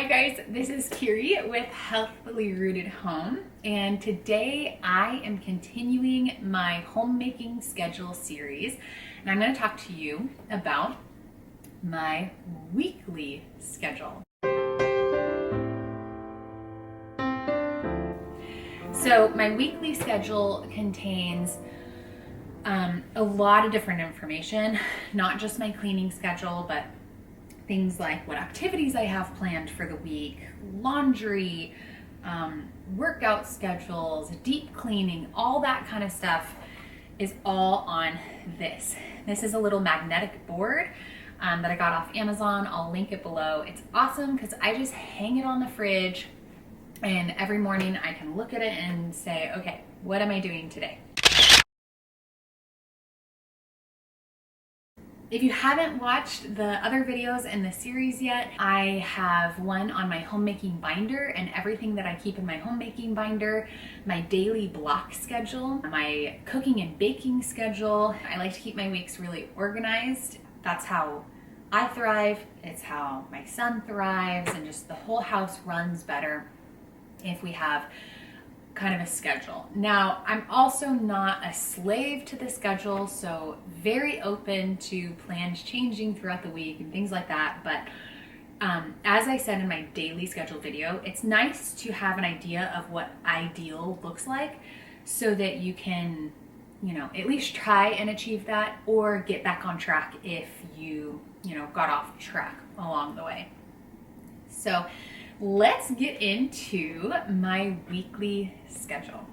Hi guys, this is Kiri with Healthfully Rooted Home, and today I am continuing my homemaking schedule series, and I'm going to talk to you about my weekly schedule. So my weekly schedule contains a lot of different information, not just my cleaning schedule, but things like what activities I have planned for the week, laundry, workout schedules, deep cleaning, all that kind of stuff is all on this. This is a little magnetic board that I got off Amazon. I'll link it below. It's awesome because I just hang it on the fridge, and every morning I can look at it and say, okay, what am I doing today? If you haven't watched the other videos in the series yet, I have one on my homemaking binder and everything that I keep in my homemaking binder, my daily block schedule, my cooking and baking schedule. I like to keep my weeks really organized. That's how I thrive. It's how my son thrives, and just the whole house runs better if we have kind of a schedule. Now, I'm also not a slave to the schedule, so very open to plans changing throughout the week and things like that. But as I said in my daily schedule video, it's nice to have an idea of what ideal looks like so that you can, at least try and achieve that, or get back on track if you got off track along the way. So let's get into my weekly schedule.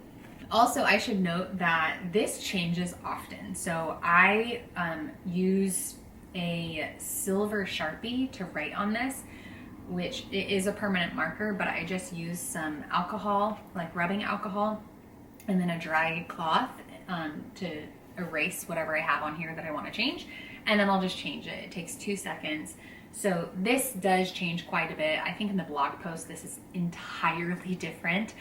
Also, I should note that this changes often. So I use a silver Sharpie to write on this, which is a permanent marker, but I just use some alcohol, like rubbing alcohol, and then a dry cloth to erase whatever I have on here that I want to change. And then I'll just change it. It takes 2 seconds. So this does change quite a bit. I think in the blog post this is entirely different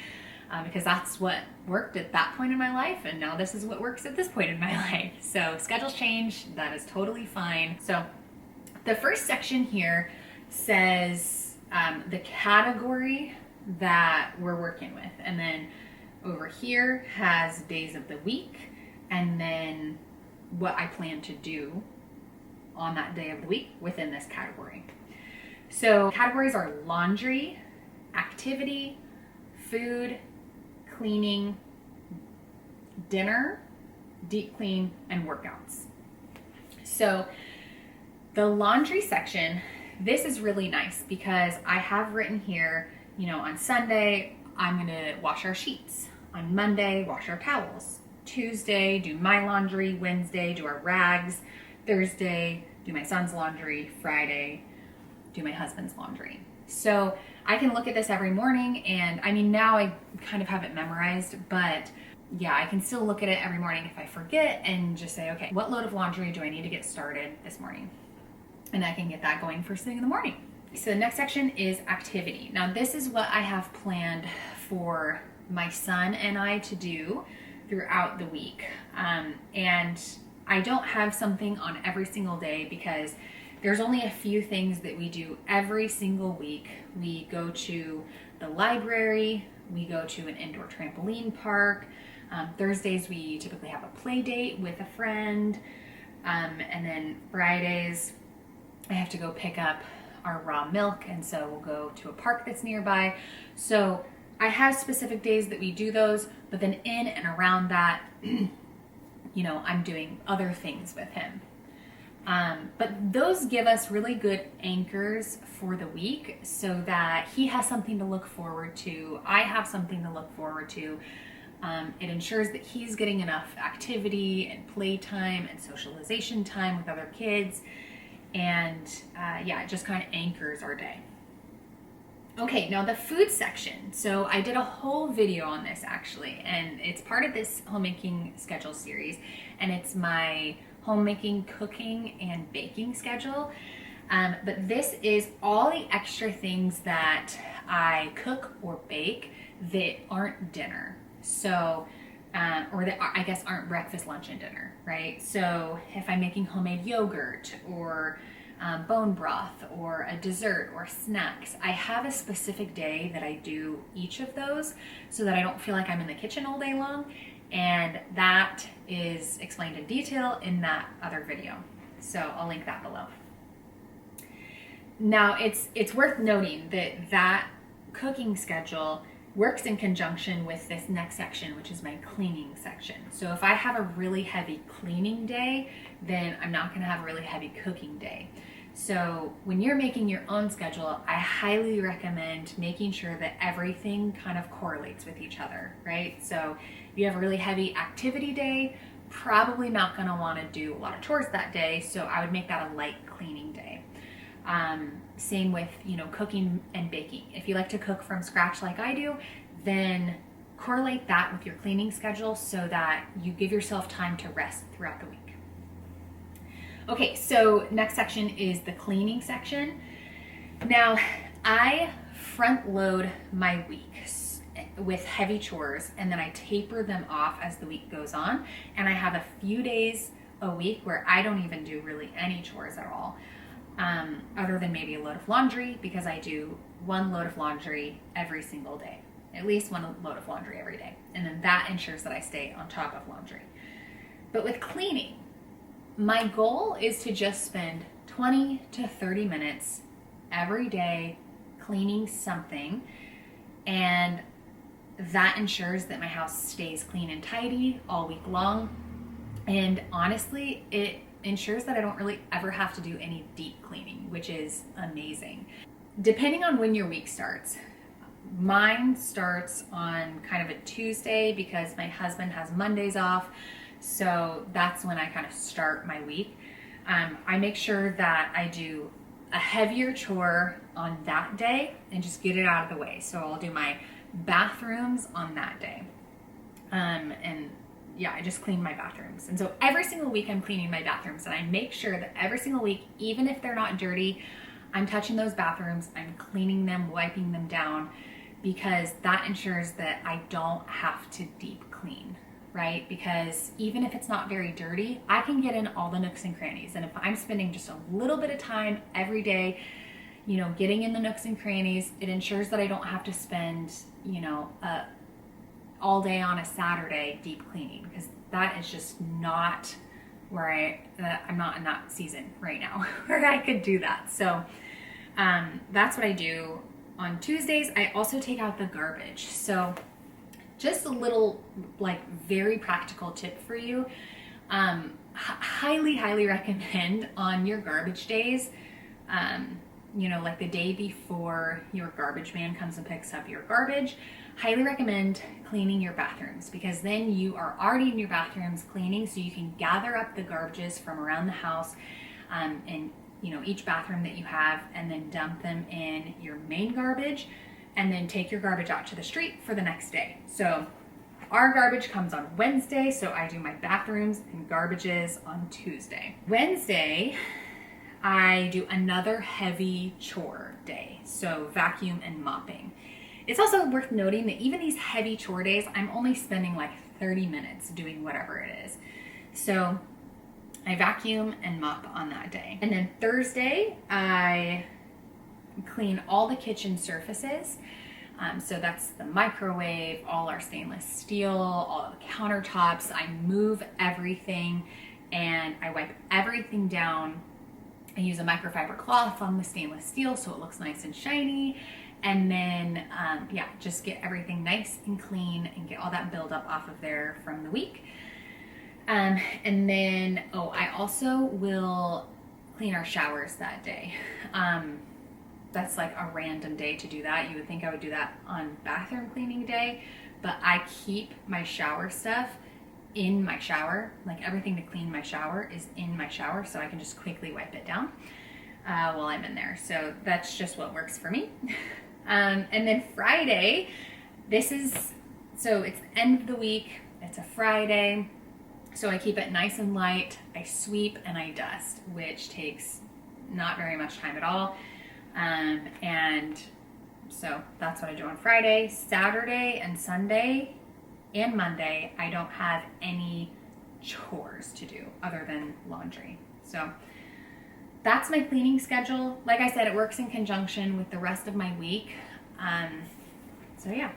because that's what worked at that point in my life, and now this is what works at this point in my life. So schedules change, that is totally fine. So the first section here says the category that we're working with, and then over here has days of the week, and then what I plan to do on that day of the week within this category. So categories are laundry, activity, food, cleaning, dinner, deep clean, and workouts. So the laundry section, this is really nice because I have written here, on Sunday, I'm gonna wash our sheets. On Monday, wash our towels. Tuesday, do my laundry. Wednesday, do our rags. Thursday, do my son's laundry. Friday, do my husband's laundry. So I can look at this every morning, and now I kind of have it memorized, but yeah, I can still look at it every morning if I forget and just say, okay, what load of laundry do I need to get started this morning? And I can get that going first thing in the morning. So the next section is activity. Now this is what I have planned for my son and I to do throughout the week. And I don't have something on every single day because there's only a few things that we do every single week. We go to the library, we go to an indoor trampoline park. Thursdays we typically have a play date with a friend. And then Fridays I have to go pick up our raw milk, and so we'll go to a park that's nearby. So I have specific days that we do those, but then in and around that, I'm doing other things with him. But those give us really good anchors for the week so that he has something to look forward to. I have something to look forward to. It ensures that he's getting enough activity and playtime and socialization time with other kids. And it just kind of anchors our day. Okay, now the food section. So I did a whole video on this actually, and it's part of this homemaking schedule series, and it's my homemaking cooking and baking schedule. But this is all the extra things that I cook or bake that aren't dinner. So, or that I guess aren't breakfast, lunch, and dinner, right? So if I'm making homemade yogurt, or bone broth or a dessert or snacks. I have a specific day that I do each of those so that I don't feel like I'm in the kitchen all day long, and that is explained in detail in that other video. So I'll link that below. Now it's worth noting that that cooking schedule works in conjunction with this next section, which is my cleaning section. So if I have a really heavy cleaning day, then I'm not going to have a really heavy cooking day. So when you're making your own schedule, I highly recommend making sure that everything kind of correlates with each other, right? So if you have a really heavy activity day, probably not going to want to do a lot of chores that day, so I would make that a light cleaning day. Same with, cooking and baking. If you like to cook from scratch like I do, then correlate that with your cleaning schedule so that you give yourself time to rest throughout the week. Okay, so next section is the cleaning section. Now, I front load my weeks with heavy chores, and then I taper them off as the week goes on, and I have a few days a week where I don't even do really any chores at all. Other than maybe a load of laundry, because I do one load of laundry every single day, at least one load of laundry every day. And then that ensures that I stay on top of laundry. But with cleaning, my goal is to just spend 20 to 30 minutes every day cleaning something. And that ensures that my house stays clean and tidy all week long. And honestly, it ensures that I don't really ever have to do any deep cleaning, which is amazing. Depending on when your week starts, mine starts on kind of a Tuesday because my husband has Mondays off, so that's when I kind of start my week. I make sure that I do a heavier chore on that day and just get it out of the way. So I'll do my bathrooms on that day. I just clean my bathrooms. And so every single week I'm cleaning my bathrooms, and I make sure that every single week, even if they're not dirty, I'm touching those bathrooms, I'm cleaning them, wiping them down, because that ensures that I don't have to deep clean, right? Because even if it's not very dirty, I can get in all the nooks and crannies. And if I'm spending just a little bit of time every day, getting in the nooks and crannies, it ensures that I don't have to spend, all day on a Saturday deep cleaning, because that is just not where I'm not in that season right now where I could do that. So that's what I do on Tuesdays. I also take out the garbage. So just a little very practical tip for you. Highly recommend on your garbage days, like the day before your garbage man comes and picks up your garbage, highly recommend cleaning your bathrooms, because then you are already in your bathrooms cleaning, so you can gather up the garbages from around the house in each bathroom that you have, and then dump them in your main garbage, and then take your garbage out to the street for the next day. So our garbage comes on Wednesday, so I do my bathrooms and garbages on Tuesday. Wednesday, I do another heavy chore day, so vacuum and mopping. It's also worth noting that even these heavy chore days, I'm only spending 30 minutes doing whatever it is. So I vacuum and mop on that day. And then Thursday, I clean all the kitchen surfaces. So that's the microwave, all our stainless steel, all the countertops. I move everything and I wipe everything down. I use a microfiber cloth on the stainless steel so it looks nice and shiny. And then, just get everything nice and clean and get all that buildup off of there from the week. And then, I also will clean our showers that day. That's a random day to do that. You would think I would do that on bathroom cleaning day, but I keep my shower stuff in my shower. Everything to clean my shower is in my shower, so I can just quickly wipe it down while I'm in there. So that's just what works for me. And then Friday, it's the end of the week, it's a Friday, so I keep it nice and light. I sweep and I dust, which takes not very much time at all. And so that's what I do on Friday. Saturday and Sunday and Monday, I don't have any chores to do other than laundry. So that's my cleaning schedule. Like I said, it works in conjunction with the rest of my week. So yeah,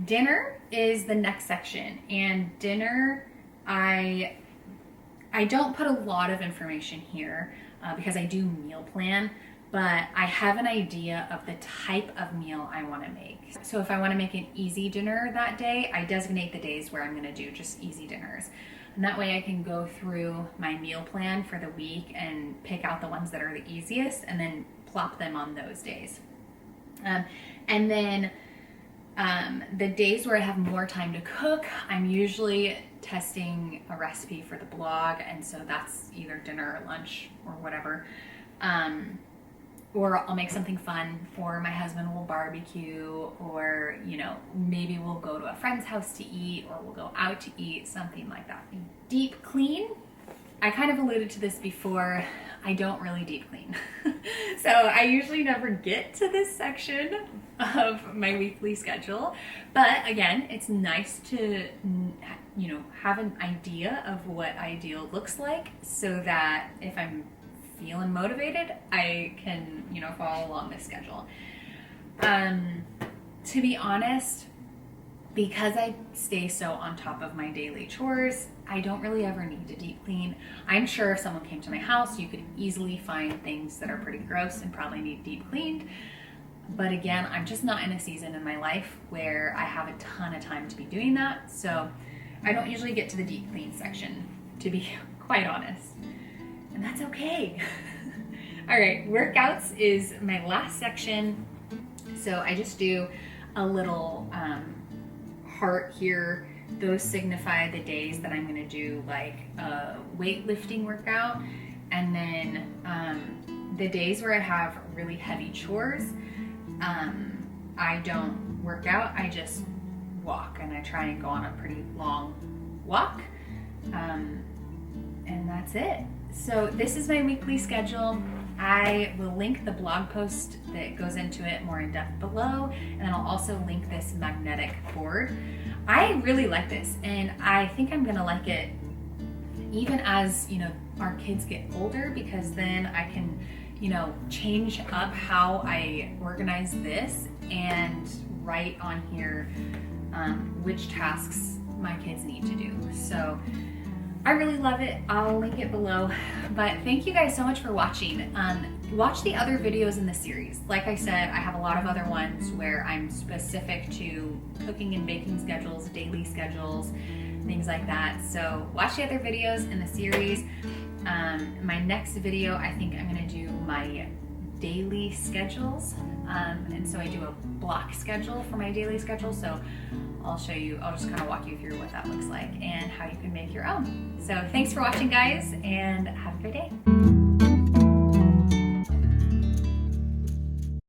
dinner is the next section, and dinner, I don't put a lot of information here because I do meal plan, but I have an idea of the type of meal I want to make. So if I want to make an easy dinner that day, I designate the days where I'm going to do just easy dinners. And that way I can go through my meal plan for the week and pick out the ones that are the easiest and then plop them on those days. And then the days where I have more time to cook, I'm usually testing a recipe for the blog, and so that's either dinner or lunch or whatever. Or I'll make something fun, or my husband will barbecue, or, you know, maybe we'll go to a friend's house to eat, or we'll go out to eat, something like that. Deep clean, I kind of alluded to this before, I don't really deep clean. So I usually never get to this section of my weekly schedule. But again, it's nice to, you know, have an idea of what ideal looks like, so that if I'm feeling motivated, I can, you know, follow along this schedule. To be honest, because I stay so on top of my daily chores, I don't really ever need to deep clean. I'm sure if someone came to my house, you could easily find things that are pretty gross and probably need deep cleaned. But again, I'm just not in a season in my life where I have a ton of time to be doing that. So I don't usually get to the deep clean section, to be quite honest. And that's okay. All right, workouts is my last section. So I just do a little heart here. Those signify the days that I'm gonna do like a weightlifting workout. And then the days where I have really heavy chores, I don't work out, I just walk, and I try and go on a pretty long walk. And that's it. So this is my weekly schedule. I will link the blog post that goes into it more in depth below, and I'll also link this magnetic board. I really like this, and I think I'm gonna like it even as, you know, our kids get older, because then I can, you know, change up how I organize this and write on here which tasks my kids need to do. So I really love it. I'll link it below. But thank you guys so much for watching. Watch the other videos in the series. Like I said, I have a lot of other ones where I'm specific to cooking and baking schedules, daily schedules, things like that. So watch the other videos in the series. My next video, I think I'm gonna do my daily schedules. And so I do a block schedule for my daily schedule. So I'll show you, I'll just kind of walk you through what that looks like and how you can make your own. So thanks for watching, guys, and have a great day.